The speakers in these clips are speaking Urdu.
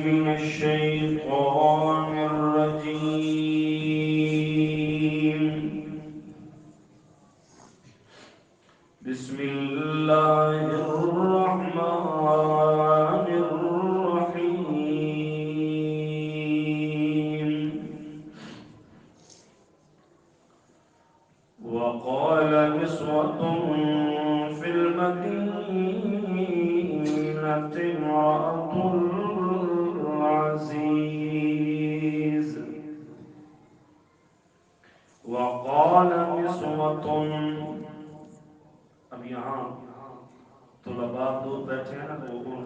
من الشيطان الرجيم. بسم الله الرحمن الرحيم. وقال نسوة في المدينة امرأة العزيز. وقال نسوة، اب یہاں طلباء دو بیٹھے ہیں نا،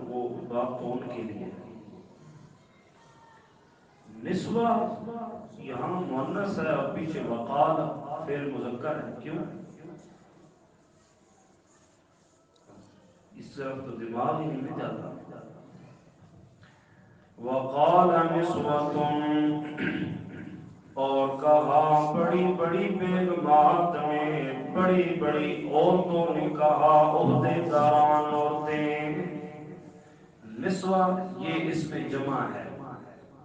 وہ بات تو ان کے لیے نسوہ یہاں مؤنث ہے اور پیچھے وقال فعل مذکر ہے. کیوں؟ اس طرف تو دماغ ہی نہیں جاتا. وقال نسوة، اور کہا بڑی بڑی بیگمات نے، بڑی بڑی عورتوں نے کہا، عہدے داران عورتیں. نسوہ یہ اسم جمع ہے،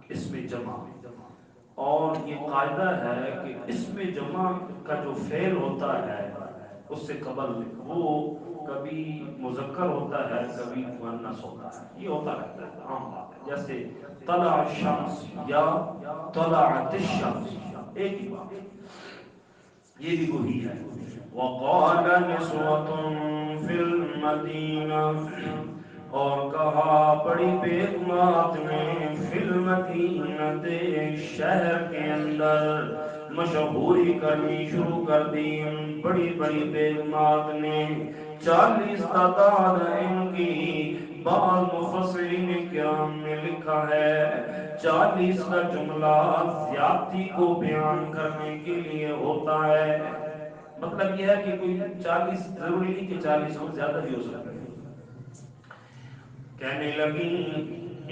اسم جمع. اور یہ قاعدہ ہے کہ اسم جمع کا جو فعل ہوتا ہے اس سے قبل وہ کبھی مذکر ہوتا ہے، کبھی مؤنث ہوتا ہے. یہ ہوتا رہتا ہے، عام بات ہے. جیسے طلع الشمس یا طلعت الشمس، ایک ہی بات. یہ بھی وہی ہے. وقال نسوة فی المدینہ، اور کہا بڑی بیگمات نے، فی المدینہ شہر کے اندر مشہوری کرنی شروع کر دی. بڑی بڑی بیگمات نے 40 تعداد ان کی. بعض مفسرین کرام نے لکھا ہے 40 کا جملہ زیادتی کو بیان کرنے کے لیے ہوتا ہے. مطلب یہ ہے کہ کوئی 40 ضروری نہیں کہ 40 ہو، زیادہ بھی ہو سکتا ہے. کہنے لگی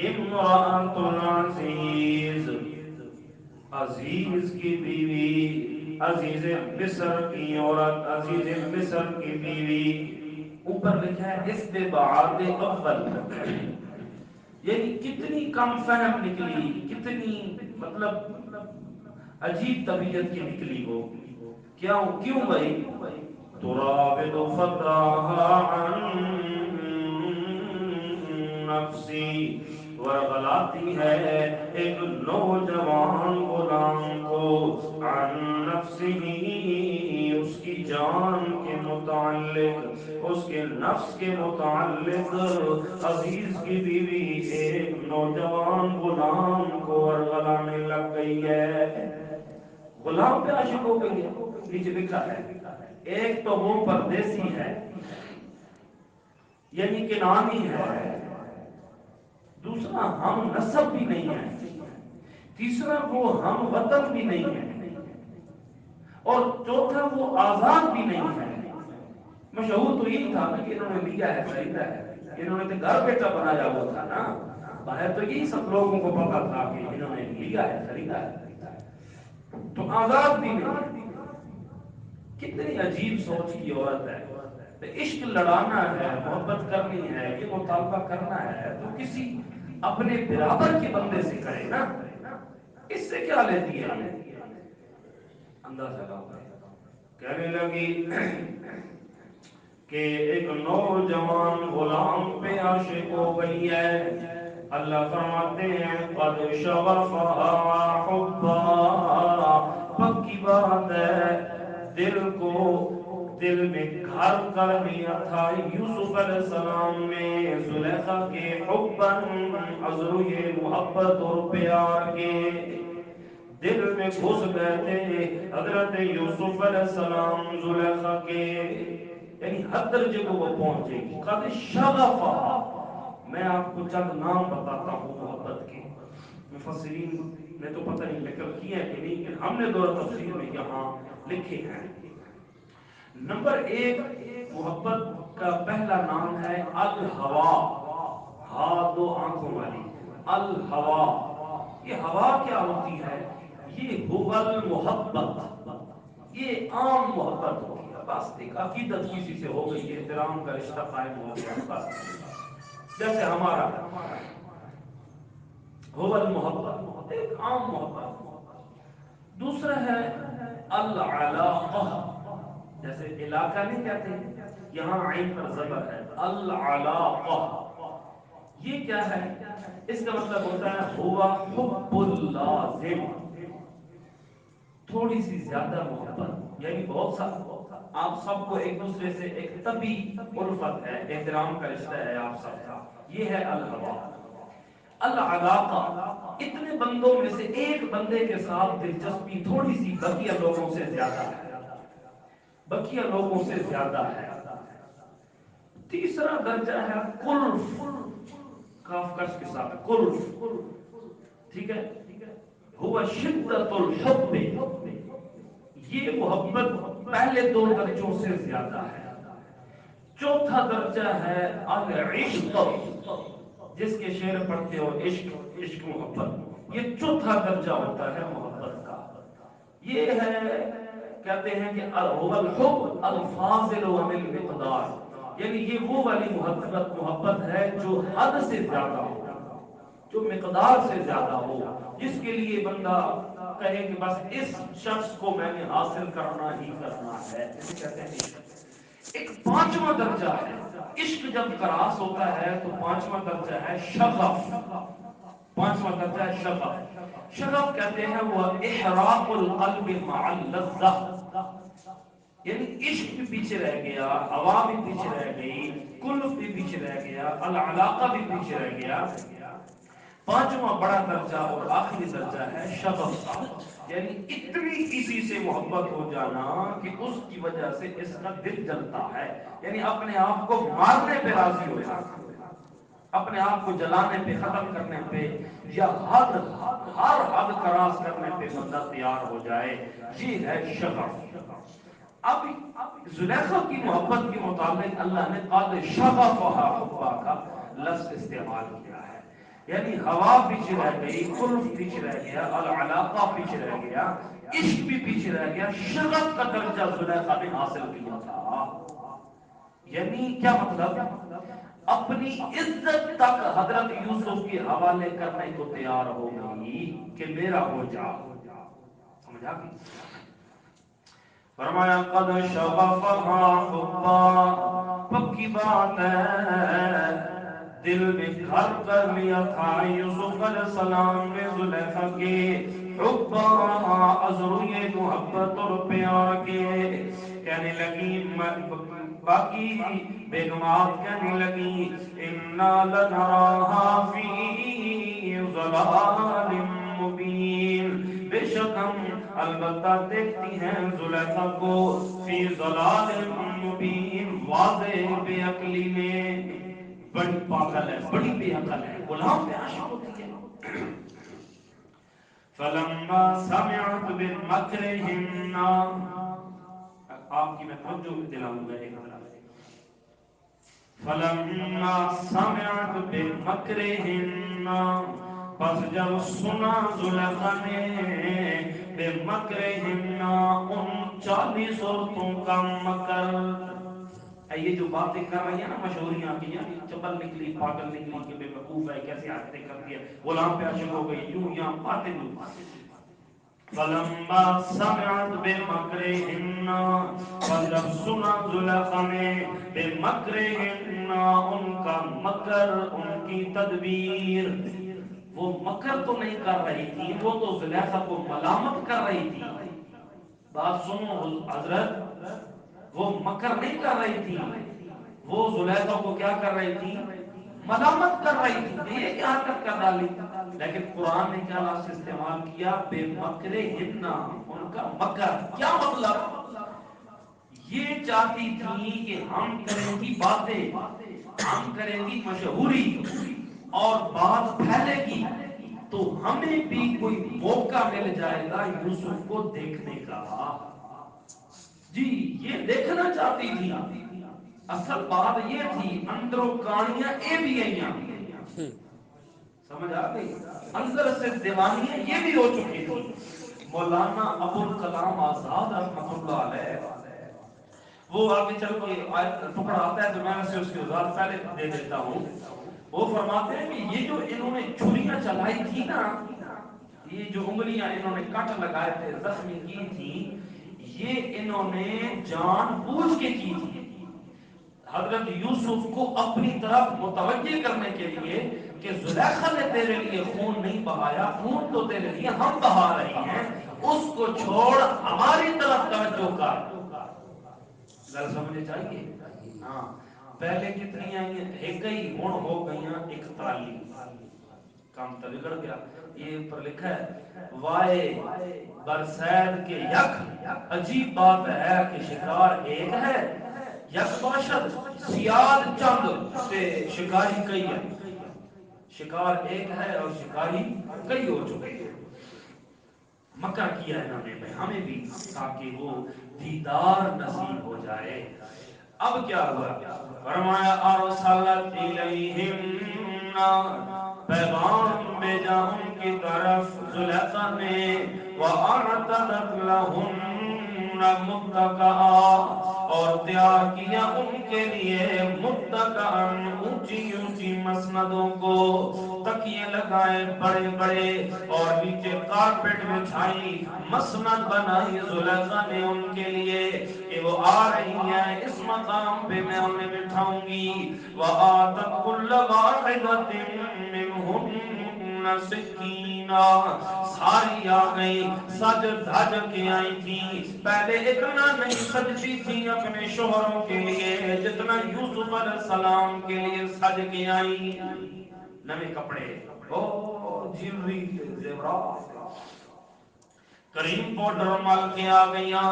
امرأۃ العزیز، عزیز کی بیوی، عزیز مصر کی عورت، عزیز مصر کی بیوی. اوپر لکھا ہے استبعاد اول، یعنی کتنی کم فہم نکلی، کتنی مطلب عجیب طبیعت کی نکلی وہ. کیوں بھائی؟ تراود فتاها عن نفسی، ورغلاتی ہے ایک نوجوان غلام کو عن نفسی، اس کی جان کے متعلق، اس کے نفس کے متعلق. عزیز کی بیوی ایک نوجوان غلام کو ورغلانے لگ گئی ہے. غلام پہ عاشق ہو گئی ہے. نیچے لکھا ہے ایک تو وہ پردیسی ہے یعنی کنعانی ہے، دوسرا ہم نسب بھی نہیں ہے، تیسرا وہ ہم وطن بھی نہیں ہے، اور چوتھا وہ آزاد بھی نہیں ہے. مشہور تو یہی تھا کہ انہوں نے لیا ہے، خریدا ہے، انہوں نے تو گھر بیٹا بنایا ہوا تھا نا. باہر تو یہی سب لوگوں کو پتا تھا کہ انہوں نے لیا ہے، خریدا ہے، تو آزاد بھی نہیں. کتنی عجیب سوچ کی عورت ہے. عشق لڑانا ہے، محبت کرنی ہے، یہ مطالبہ کرنا ہے تو کسی اپنے برابر کے بندے سے کرے نا. اس سے کیا لیتی ہے؟ اندازہ لگاؤ. کہنے لگی کہ ایک نوجوان غلام پہ عاشق ہو گئی ہے. اللہ فرماتے ہیں قد شغفها حبا، پکی بات ہے دل میں گھر کر لیا تھا یوسف علیہ السلام نے زلیخا کے حباً، عذر یہ محبت اور پیار کے دل میں گھس گئے تھے حضرت یوسف علیہ السلام زلیخا کے. یعنی حد درجے کو وہ پہنچے گی. قد شغفها، میں آپ کو چند نام بتاتا ہوں محبت کے. مفسرین نے تو پتہ نہیں ذکر کیا ہے کہ نہیں، لیکن ہم نے دور تفسیر میں یہاں لکھے ہیں. نمبر 1 محبت کا پہلا نام ہے الہوا. ہا دو آنکھوں والی، الہوا. یہ ہوا کیا ہوتی ہے؟ یہ هو المحبت، یہ عام محبت ہوتی ہے. بس ایک عقیدت کسی سے ہو گئی، احترام کا رشتہ قائم ہو گیا بس. جیسے ہمارا هو المحبت، ایک عام محبت. دوسرا ہے العلاقہ، جیسے علاقہ نہیں کہتے، یہاں عین پر زبر ہے، العلاقہ. یہ کیا ہے؟ اس کا مطلب ہوتا ہے ہوا حب اللازم، تھوڑی سی زیادہ محبت. یعنی بہت سا آپ سب کو ایک دوسرے سے ایک طبی الفت ہے، احترام کا رشتہ ہے آپ سب کا، یہ ہے الہوا. العلاقہ، اتنے بندوں میں سے ایک بندے کے ساتھ دلچسپی تھوڑی سی بقیہ لوگوں سے زیادہ ہے، بقیہ لوگوں سے زیادہ ہے. تیسرا درجہ ہے قلف، کاف کش کے ساتھ قلف، ٹھیک ہے. ہوا شدت الحب، یہ محبت پہلے دو درجوں سے زیادہ ہے. چوتھا درجہ ہے العشق، جس کے شعر پڑھتے ہو عشق، عشق محبت، یہ چوتھا درجہ ہوتا ہے محبت کا. یہ ہے کہتے ہیں کہ هو الحب الفاضل عن المقدار، یعنی یہ وہ والی محبت ہے جو حد سے زیادہ ہو، جو مقدار سے زیادہ ہو، جس کے لیے بندہ کہے کہ بس اس شخص کو میں نے حاصل کرنا ہی کرنا ہے، اسے کہتے ہیں عشق. ایک پانچواں درجہ ہے عشق، جب کراس ہوتا ہے تو پانچواں درجہ ہے شغف. پانچواں درجہ ہے شغف. شغف کہتے ہیں وہ احراق القلب مع اللذہ، یعنی عشق بھی پیچھے رہ گیا، ہوا بھی پیچھے رہ گئی، قلب بھی پیچھے رہ گیا، العلاقہ بھی پیچھے رہ گیا. پانچواں بڑا درجہ اور آخری درجہ ہے شغف کا، یعنی اتنی کسی سے محبت ہو جانا کہ اس کی وجہ سے اس کا دل جلتا ہے، یعنی اپنے آپ کو مارنے پہ راضی ہو جانا، اپنے آپ کو جلانے پہ، ختم کرنے پہ، یا ہر حد کراس کرنے پہ بندہ تیار ہو جائے. یہ ہے شغف. اب زلیخا کی محبت کے متعلق اللہ نے قد شغفھا حبا کا لفظ استعمال کیا ہے، یعنی ہوا پیچھے رہ گئی، قلف پیچھے رہ گیا، العلاقہ پیچھے رہ گیا، عشق بھی پیچھے رہ گیا، شغف کا درجہ زلیخا نے حاصل کیا تھا. یعنی کیا مطلب؟ اپنی عزت تک حضرت یوسف کے حوالے کرنے کو تیار ہو گئی کہ میرا ہو جا. سمجھا گئی؟ فرمایا قد شغفھا حبا، پکی بات ہے دل میں گھر کر لیا تھا یوسف علیہ السلام نے زلیخا کے حبا، ازروئے محبت اور پیار کے. کہنے لگی باقی بیگمات کہنے لگی انا لنراہا فی ضلال مبین، بے شک ہم البتہ دیکھتی ہیں زلیخا کو فی ضلال مبین، واضح بے عقلی میں. بڑی پاگل ہے، بڑی بے عقل ہے، غلام پہ عاشق ہوتی ہے. فلما سمعت بمکرہن، آپ کی میں توجہ دلاؤں گا ایک طرف. فلما سمعت بمکرہن، پس جب سنا زلیخا نے بمکرہن ان 40 عورتوں کا مکر. یہ جو باتیں کر رہی ہیں نا مشہوریاں کی، یعنی چپل نکلی، پاگل نکلی کہ بے وقوف ہے، کیسے حرکتیں کرتی ہے، غلام پہ عاشق ہو گئی، یوں یہاں باتیں نہیں. فلما سمعت بمکرہن، پر جب سنا زلیخا نے بمکرہن ان کا مکر، ان کی تدبیر. وہ مکر تو نہیں کر رہی تھی، وہ تو زلیخا کو ملامت کر رہی تھی. بات سنو حضرت، وہ مکر نہیں کر رہی تھی، وہ زلیخا کو کیا کر رہی تھی؟ ملامت کر رہی تھی. یہ کیا حرکت کر ڈالی؟ لیکن قرآن نے کیا لفظ استعمال کیا؟ بے مکرہن، ان کا مکر. کیا مطلب؟ یہ چاہتی تھی کہ ہم کریں گی باتیں، ہم کریں گی مشہوری، اور بات پھیلے گی تو ہمیں بھی کوئی موقع مل جائے گا یوسف کو دیکھنے کا. جی یہ دیکھنا چاہتی تھی. اصل بات یہ تھی اندروں کہانیاں اے بھی آئیاں. سمجھ آ گئی؟ اندر سے دیوانیاں یہ بھی ہو چکی تھی. مولانا ابو الکلام آزاد رحمۃ اللہ علیہ، وہ آگے چل کے ٹکڑا آتا ہے تو میں اسے اس کی وضاحت پہلے دے دیتا ہوں. وہ فرماتے ہیں کہ یہ جو انہوں نے چھریاں چلائی تھی نا، یہ جو انگلیاں انہوں نے کٹ لگائے تھے، زخمی کی تھی، یہ انہوں نے جان بوجھ کے کی تھی، حضرت یوسف کو اپنی طرف متوجہ کرنے کے لیے کہ زلیخا نے تیرے لیے خون نہیں بہایا، خون تو تیرے لیے ہم بہا رہی ہیں، اس کو چھوڑ ہماری طرف توجہ کر۔ گل سمجھے چاہیے؟ ہاں، پہلے کتنی آئی ہیں؟ ایک ہی، ہوں ہو گئی 41، کام تو بگڑ گیا۔ یہ اوپر لکھا ہے وائے برسید کے یک، عجیب بات ہے کہ شکار ایک ہے، یک باشد سیاد چند سے شکاری کئی ہے، شکار ایک ہے اور شکاری کئی ہو چکے ہیں۔ مکر کیا انہوں نے ہمیں بھی، تاکہ وہ دیدار نصیب ہو جائے۔ اب کیا ہوا؟ فرمایا ارسلت الیہم، پیغام بھیجا ان کی طرف زلیخا نے، وَأَعْتَدَتْ لَهُنَّ مُتَّكَئًا، اور تیار کیا ان کے لیے متکئن، اونچی اونچی مسندوں کو، تکیے لگائے بڑے بڑے، اور نیچے کارپیٹ بچھائی، مسند بنائی زلیخا نے ان کے لیے کہ وہ آ رہی ہیں، اس مقام پہ میں انہیں بٹھاؤں گی۔ وَآتَتْ كُلَّ وَاحِدَةٍ مِّنْهُنَّ سِكِّينًا، ساری آ گئی، سج دھج کے آئی تھی، پہلے اتنا نہیں سجتی تھی اپنے شوہروں کے لیے جتنا یوسف علیہ السلام کے لیے سج کے آئی، نئے کپڑے، او جیلری کے زیورات، کریم پاؤڈر مل کے آ گئیاں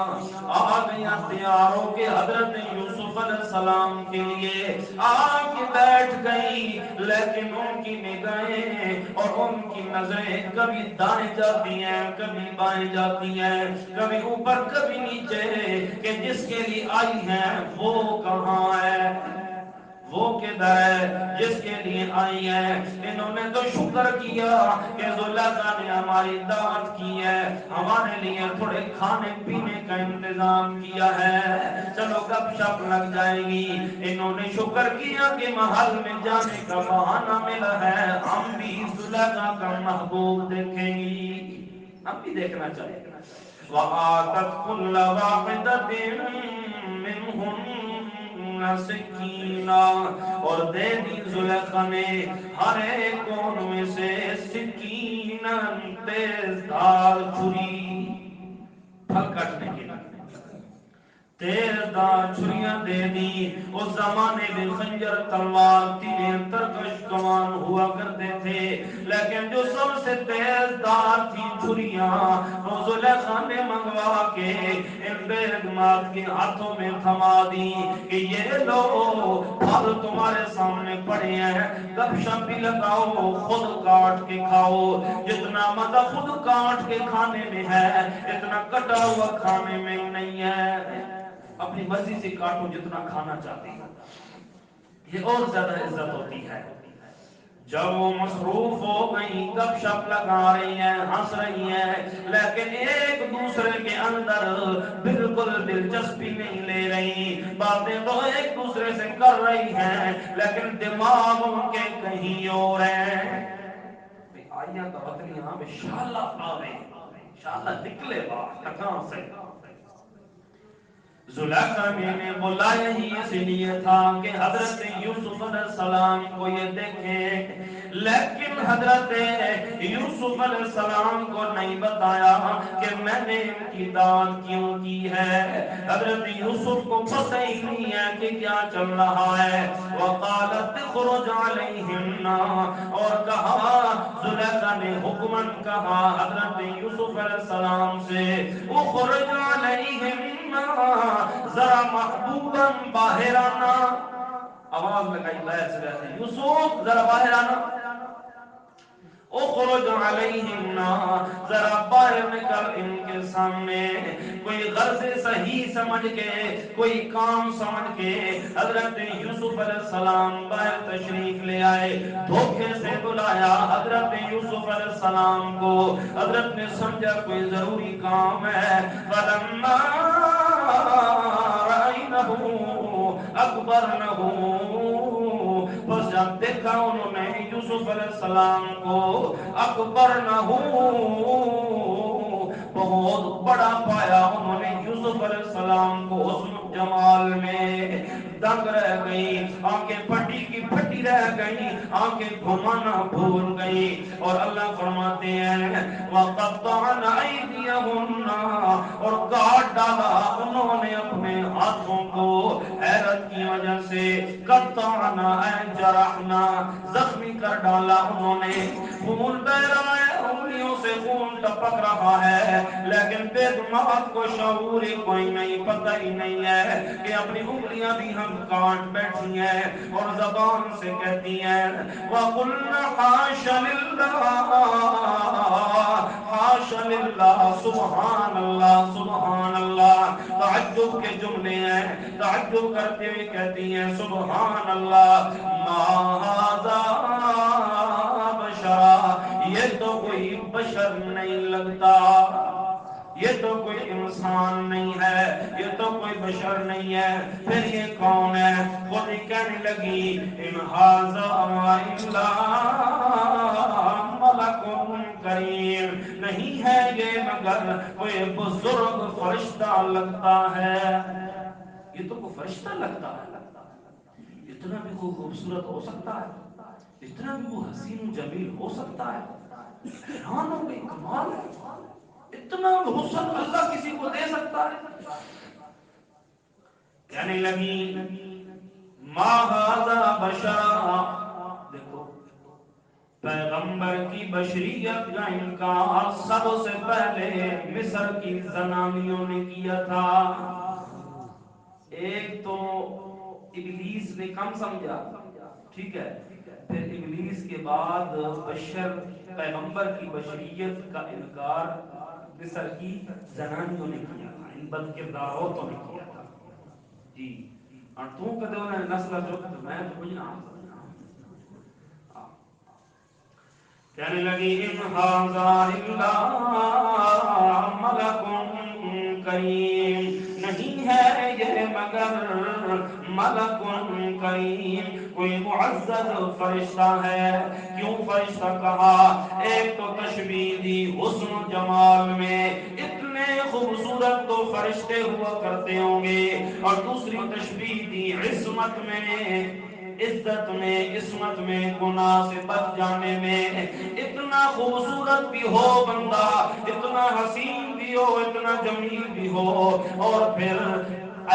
تیار ہو کے حضرت یوسف علیہ السلام کے لیے آ کے بیٹھ گئی، لیکن ان کی نگاہیں اور ان کی نظریں کبھی دائیں جاتی ہیں، کبھی بائیں جاتی ہیں، کبھی اوپر کبھی نیچے، کہ جس کے لیے آئی ہیں وہ کہاں ہے، وہ کدھر ہے جس کے لیے آئی ہے۔ انہوں نے تو شکر کیا کہ زلیخا نے ہماری دعوت کی ہے، ہمارے لیے تھوڑے کھانے پینے کا انتظام کیا ہے، چلو گپ شپ لگ جائے گی۔ انہوں نے شکر کیا کہ محل میں جانے کا بہانہ ملا ہے، ہم بھی زلیخا کا محبوب دیکھیں گی، ہم بھی دیکھنا چاہیے۔ وَآتَتْ كُلَّ وَاحِدَةٍ مِّنْهُنَّ سِكِّينًا، اور دے دی زلیخا نے ہر ایک ان میں سے سکیناً، تیز دھار چھری، پھل کاٹنے کے لیے تیز دار چھریاں دے دی۔ اس زمانے میں خنجر تلوار تیرے ترکش کمان ہوا کرتے تھے، لیکن جو سب سے تیز دار تھی چھریاں وہ زلیخا نے منگوا کے ان بیگمات کے ہاتھوں میں تھما دی کہ یہ لو پھل تمہارے سامنے پڑے ہیں، گپ شپ بھی لگاؤ، خود کاٹ کے کھاؤ، جتنا مزہ خود کاٹ کے کھانے میں ہے اتنا کٹا ہوا کھانے میں نہیں ہے، اپنی مرضی سے کاٹو جتنا کھانا چاہتے ہیں، یہ اور زیادہ عزت ہوتی ہے۔ جب وہ مصروف ہو گئی، گپ شپ لگا رہی ہیں، ہنس رہی ہیں، لیکن ایک دوسرے کے اندر بالکل دلچسپی نہیں لے رہی، باتیں تو ایک دوسرے سے کر رہی ہیں لیکن دماغ ان کے کہیں اور ہیں۔ آئیاں تو وطنیاں انشاءاللہ آوے، انشاءاللہ نکلے بات کہاں سے۔ زلیخا نے بلایا ہی اس لیے تھا کہ حضرت یوسف علیہ السلام کو یہ دیکھیں، لیکن حضرت یوسف علیہ السلام کو نہیں بتایا کہ میں نے ان کی دعوت کیوں کی ہے۔ حضرت یوسف کو پتہ ہی نہیں ہے کہ کیا چل رہا ہے۔ وقالت اخرج علیہن، اور کہا زلیخا نے حکمن کہا حضرت یوسف علیہ السلام سے، اخرج علیہن، ذرا محبوباً باہر آنا، آواز لگائی بیت سے رہتے ہیں، یوسف ذرا باہر آنا، اخرج علیہم، ذرا باہر نکل ان کے سامنے۔ کوئی غرض صحیح سمجھ کے، کوئی کام سمجھ کے حضرت یوسف علیہ السلام باہر تشریف لے آئے، دھوکے سے بلایا حضرت یوسف علیہ السلام کو، حضرت نے سمجھا کوئی ضروری کام ہے۔ فلما رأینہ اکبرنہ، بس جب دیکھ دیکھا انہوں نے یوسف علیہ السلام کو اکبر نہ بہت بڑا پایا انہوں نے یوسف علیہ السلام کو حسن جمال میں دنگ رہ گئی، آنکھیں پھٹی کی پھٹی رہ گئی، آنکھیں گھمانا بھول گئی. اور اللہ فرماتے ہیں وَقَطَّعْنَ أَيْدِيَهُنَّ، اور کاٹ ڈالا انہوں نے اپنے ہاتھوں کو حیرت کی وجہ سے. قَطَّعْنَ أَيْ جَرَحْنَا، زخمی کر ڈالا انہوں نے. خون بہ رہا ہے، انگلیوں سے خون ٹپک رہا ہے، لیکن بیگمات کو شعور ہی کوئی نہیں، پتہ ہی نہیں ہے کہ اپنی انگلیاں بھی ہم کاٹ بیٹھی ہیں. اور زبان سے کہتی ہیں وَقُلْنَا حَاشَ لِلَّهِ حَاشَ لِلَّهِ، سبحان اللہ سبحان اللہ. تعجب کے جملے ہیں، تعجب کرتے ہوئے کہتی ہیں سبحان اللہ، مَا هَذَا بَشَرًا، یہ تو کوئی بشر نہیں لگتا، یہ تو کوئی انسان نہیں ہے، یہ تو کوئی بشر نہیں ہے. پھر یہ کون ہے؟ خود ہی کہنے لگی ان ھذا الا ملک کریم، نہیں ہے یہ مگر کوئی بزرگ فرشتہ لگتا ہے. یہ تو کوئی فرشتہ لگتا ہے، اتنا بھی کوئی خوبصورت ہو سکتا ہے، اتنا بھی کوئی حسین و جمیل ہو سکتا ہے. حیران ہو گئی، کمال ہے، اتنا حسن اللہ کسی کو دے سکتا ہے. کہنے لگی ما ھذا بشرا، دیکھو پیغمبر کی بشریت کا انکار سب سے پہلے مصر کی زنانیوں نے کیا تھا. ایک تو ابلیس نے کم سمجھا، ٹھیک ہے، پھر ابلیس کے بعد بشر پیغمبر کی بشریت کا انکار مصر کی زنانیوں نے کیا تھا، ان بد کردار عورتوں نے کیا تھا. جی اور تو کدے انہیں نسل جو میں کچھ نہ کہنے لگی ان ھذا الا ملک کریم، نہیں ہے یہ مگر ملک کریم، کوئی معزز فرشتہ ہے. کیوں فرشتہ کہا؟ ایک تو تشبیہ دی حسن و جمال میں، اتنے خوبصورت تو فرشتے ہوا کرتے ہوں گے. اور دوسری تشبیہ دی عصمت میں، عزت میں، عصمت میں، گناہ سے بچ جانے میں. اتنا خوبصورت بھی ہو بندہ، اتنا حسین بھی ہو، اتنا جمیل بھی ہو، اور پھر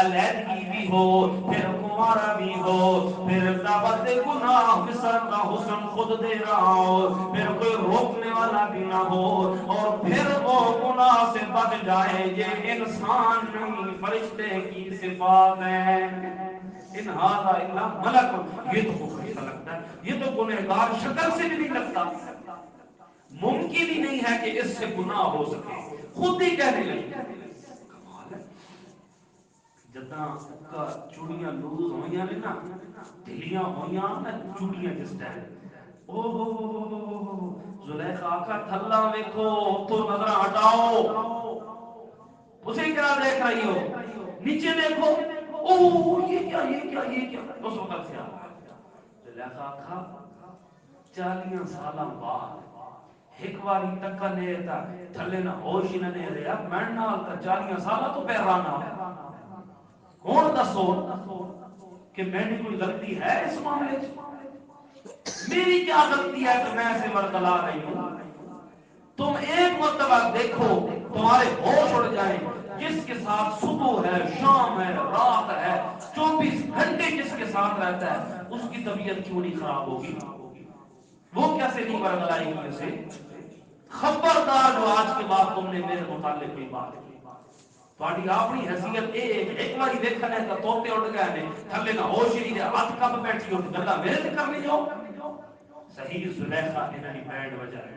علیحدگی بھی ہو، پھر کنوارا بھی ہو، پھر دعوت گناہ مصر کا حسن خود دے رہا ہو، پھر کوئی روکنے والا بھی نہ ہو، اور پھر وہ گناہ سے بچ جائے. یہ انسان نہیں، فرشتے کی صفات ہیں. ان ھذا الا ملک، یہ تو فرشتہ لگتا ہے، یہ تو گنہگار شکل سے بھی نہیں لگتا، ممکن ہی نہیں ہے کہ اس سے گناہ ہو سکے. خود ہی کہنے لگے کمال ہے. جتنا کا چوڑیاں لوز ہوئیاں نے نا، ڈھلیاں ہوئیاں نا چوڑیاں جس ٹائم، او ہو زلیخا کا تھلا دیکھو تو نظر ہٹاؤ، اسے کیا دیکھ رہی ہو؟ نیچے دیکھو، اوہ یہ کیا یہ کیا یہ کیا، اس وقت سے زلیخا کا 40 سالہ بعد ایک باری تک نے تا تھلے نہ ہوش ہی نہ رہا، میں نال تا 40 سالہ تو پیرانا کون دسو کہ میں نے کوئی غلطی ہے اس معاملے سے؟ میری کیا غلطی ہے کہ میں سے برخلا رہی ہوں؟ تم ایک مرتبہ دیکھو تمہارے ہوش اڑ جائیں، جس کے ساتھ صبح ہے، شام ہے، رات ہے، 24 گھنٹے جس کے ساتھ رہتا ہے، اس کی طبیعت کیوں نہیں خراب ہوگی؟ وہ کیسے نہیں برگلائے گی اسے؟ خبردار جو آج کے بعد تم نے میرے متعلق کوئی بات کی، تھوڑی اپنی حیثیت ایک باری دیکھنے کا توتے اڑ گئے نے تھلے نہ ہوش ہی نہیں، ہاتھ کب بیٹھی ہو گلا میرے سے کر لی جاؤ. صحیح زلیخا انہوں نے بینڈ بجا رہے.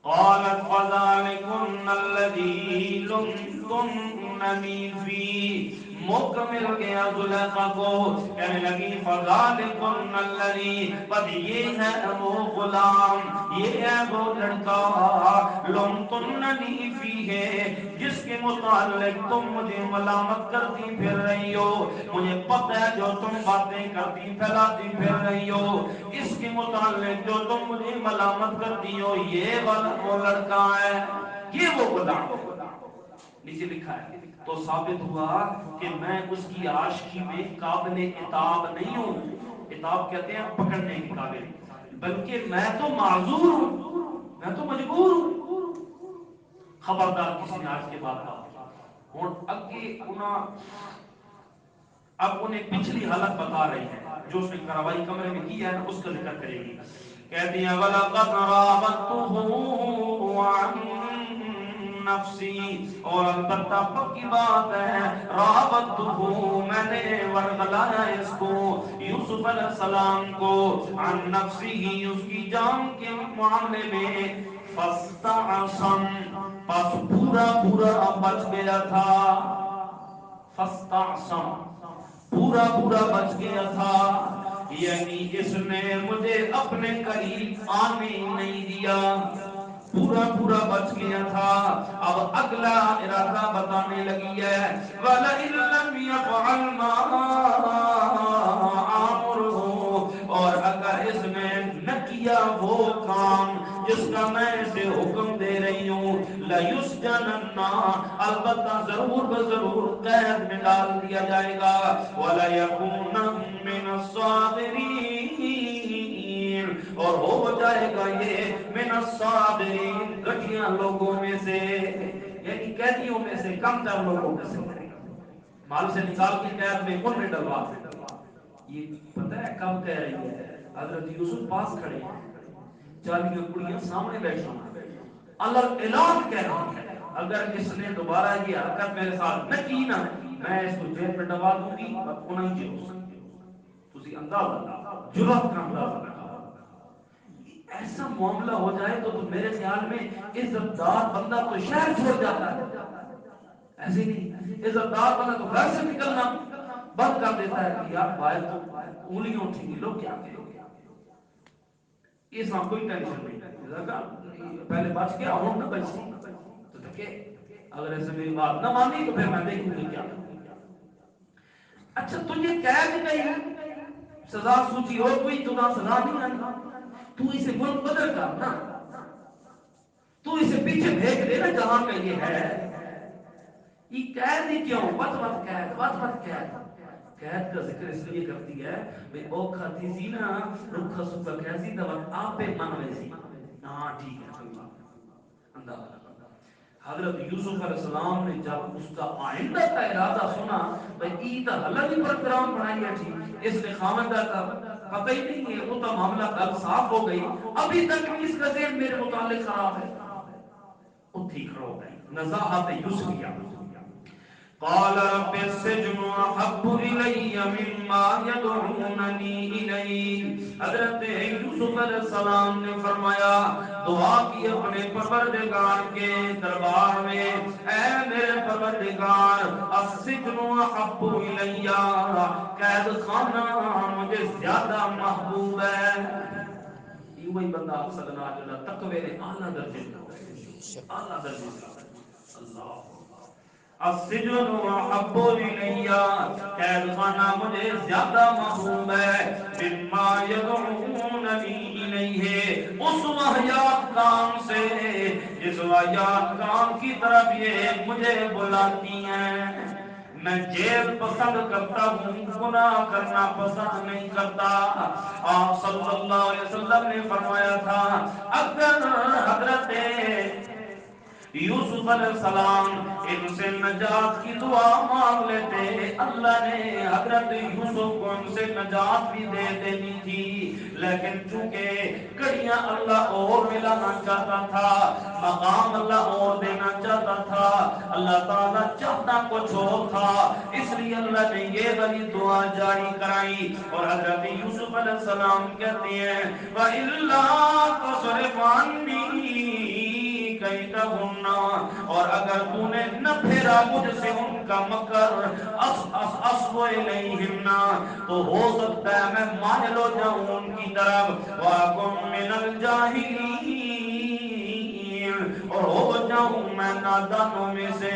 قالت فذلكن الذي لمتنني فيه موقع مل گیا زلیخا کو، کہنے لگی فذالکن الذی، بس یہ ہے وہ غلام، یہ ہے وہ لڑکا لمتننی فیہ، جس کے متعلق تم مجھے ملامت کرتی پھر رہی ہو، مجھے پتہ ہے جو تم باتیں کرتی پھیلاتی پھر رہی ہو، اس کے متعلق جو تم مجھے ملامت کرتی ہو یہ والا وہ لڑکا ہے، یہ وہ غلام ہے۔ نیچے لکھا ہے تو ثابت ہوا کہ میں اس کی عاشقی میں قابل عتاب نہیں ہوں، عتاب کہتے ہیں پکڑنے کے قابل، بلکہ میں تو معذور ہوں، میں تو مجبور ہوں۔ خبردار کسی نے آج کے بعد کہا ہوں اگے اب انہیں پچھلی حالت بتا رہی ہے جو اس نے کارروائی کمرے میں کی ہے اس کا ذکر کرے گی، کہتی ہیں وَلَقَدْ رَاوَدتُّهُ عَن نَفْسِي، اور البتہ پکی بات ہے راوَدتُّهُ، میں نے ورغلایا اس کو یوسف علیہ السلام کو عن نفسی، اس کی جان کے معاملے میں، فَاسْتَعْصَمْ، پس پورا پورا بچ گیا تھا، فَاسْتَعْصَمْ پورا پورا بچ گیا تھا، یعنی اس نے مجھے اپنے قریب آنے نہیں دیا، پورا پورا بچ گیا تھا۔ اب اگلا ارادہ بتانے لگی ہے وَلَئِن لَّمْ يَفْعَلْ مَا آمُرُهُ، اور اگر اس نے نہ کیا وہ کام جس کا میں اسے حکم دے رہی ہوں، لَيُسْجَنَنَّ، البتہ ضرور بضرور قید میں ڈال دیا جائے گا، وَلَيَكُونَ مِنَ الصَّاغِرِينَ، اور ہو جائے گا یہ من الصابرین، گٹھیاں لوگوں میں سے، یعنی قیدیوں میں سے، کم تر لوگوں میں سے، مال سے نکال کے قید میں ان میں ڈلوا دے۔ یہ پتہ ہے کب کہہ رہی ہے؟ حضرت یوسف پاس کھڑے ہیں، 40 کڑیاں سامنے بیٹھی ہیں، اللہ اعلان کہہ رہی ہے اگر اس نے دوبارہ یہ حرکت میرے ساتھ نہ کی نا، میں اس کو جیل میں ڈبا دوں گی اور انہیں جیل ہو سکتی ہو۔ تسی اندازہ جرات کا اندازہ لگا، ایسا معاملہ ہو جائے تو میرے خیال میں عزت دار بندہ تو شہر چھوڑ جاتا ہے، ایسے نہیں عزت دار بندہ تو گھر سے نکلنا بند کر دیتا ہے کہ یار باہر تو انگلیاں اٹھیں گی، لوگ کیا کہیں گے، اس میں کوئی ٹینشن نہیں، پہلے بچ گیا ہوں نہ بچی تو دیکھے اگر ایسے میری بات نہ مانی تو پھر میں دیکھوں گی کیا کروں۔ اچھا تجھے قید گئی سزا سوچی اور کوئی تجھے سزا نہیں آئی، تو اسے ملک بدل کر نا، تو اسے پیچھے بھیج دے نا جہاں کا یہ ہے، یہ قید ہی کیوں، بد قید، بد قید، قید کا ذکر اس لیے کرتی ہے بھئی او کھاتی سی نا رکھا سکھا کیسی تو آپ پہ من میں سی، ہاں ٹھیک ہے کوئی بات اندازہ۔ حضرت یوسف علیہ السلام نے جب اس کا آئندہ کا ارادہ سنا بھئی ای تا حلق ہی پروگرام بنائی ہے تھی، اس نے خامندہ کا پتہ ہی نہیں ہے، وہ تا معاملہ کل صاف ہو گئی، ابھی تک اس کا ذہن میرے متعلق خراب ہے، اتھی کھڑو گئی نزاحت یوسفیہ۔ قال رب السجن احب الی مما يدعوننی الیہ، حضرت یوسف علیہ السلام نے فرمایا دعا کی اپنے پروردگار کے دربار میں، اے میرے پروردگار السجن احب الی، قید خانہ مجھے زیادہ محبوب ہے۔ یہ وہی بندہ آپ سدنا جو تقوی اعلیٰ درجے کا، اعلیٰ درجے کا، اللہ السجن احب الی، قید خانہ مجھے زیادہ محبوب ہے، مما یدعوننی الیہ، اس واحیات کام سے جس واحیات کام کی طرف یہ مجھے بلاتی ہیں۔ میں جیل پسند کرتا ہوں، گناہ کرنا پسند نہیں کرتا۔ آپ صلی اللہ علیہ وسلم نے فرمایا تھا اگر حضرت یوسف علیہ السلام ان سے نجات کی دعا مانگ لیتے، اللہ نے حضرت یوسف کو ان سے نجات بھی دے دینی تھی، لیکن چونکہ کڑیاں اللہ اور ملانا چاہتا تھا، مقام اللہ اور دینا چاہتا تھا، اللہ تعالیٰ چاہتا کچھ اور تھا، اس لیے اللہ نے یہ والی دعا جاری کرائی، اور حضرت یوسف علیہ السلام کہتے ہیں وَإِلَّا تَصْرِفْ عَنِّي کیدہن، اور اگر تو نے نہ پھیرا مجھ سے ان کا مکر، اصب الیہن، تو ہو سکتا ہے میں مائل ہو جاؤں ان کی طرف، واکن من الجاہلین، اور ہو جاؤں میں نادانوں میں سے۔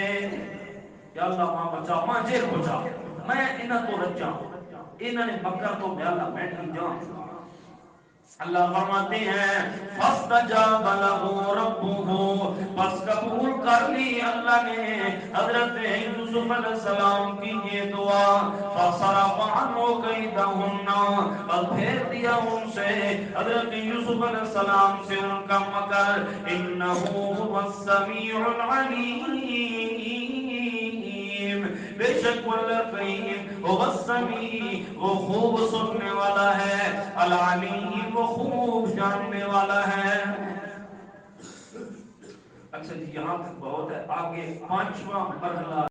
یا اللہ ماں بچا، ماں جیل بچا، میں انہاں تو رجا، انہاں نے مکر تو میں اللہ بیٹھی جان۔ اللہ فرماتے ہیں فاستجاب له ربه، بس قبول کر لی اللہ نے حضرت یوسف علیہ السلام کی یہ دعا، فصرف عنه کیدہن، بس پھیر دیا ان سے حضرت یوسف علیہ السلام سے ان کا مکر، انہ هو السمیع العلیم، بے شک اللہ کریم وہ السمیع، وہ خوب سننے والا ہے، العلیم وہ خوب جاننے والا ہے۔ اچھا جی یہاں تک بہت ہے، آگے پانچواں مرحلہ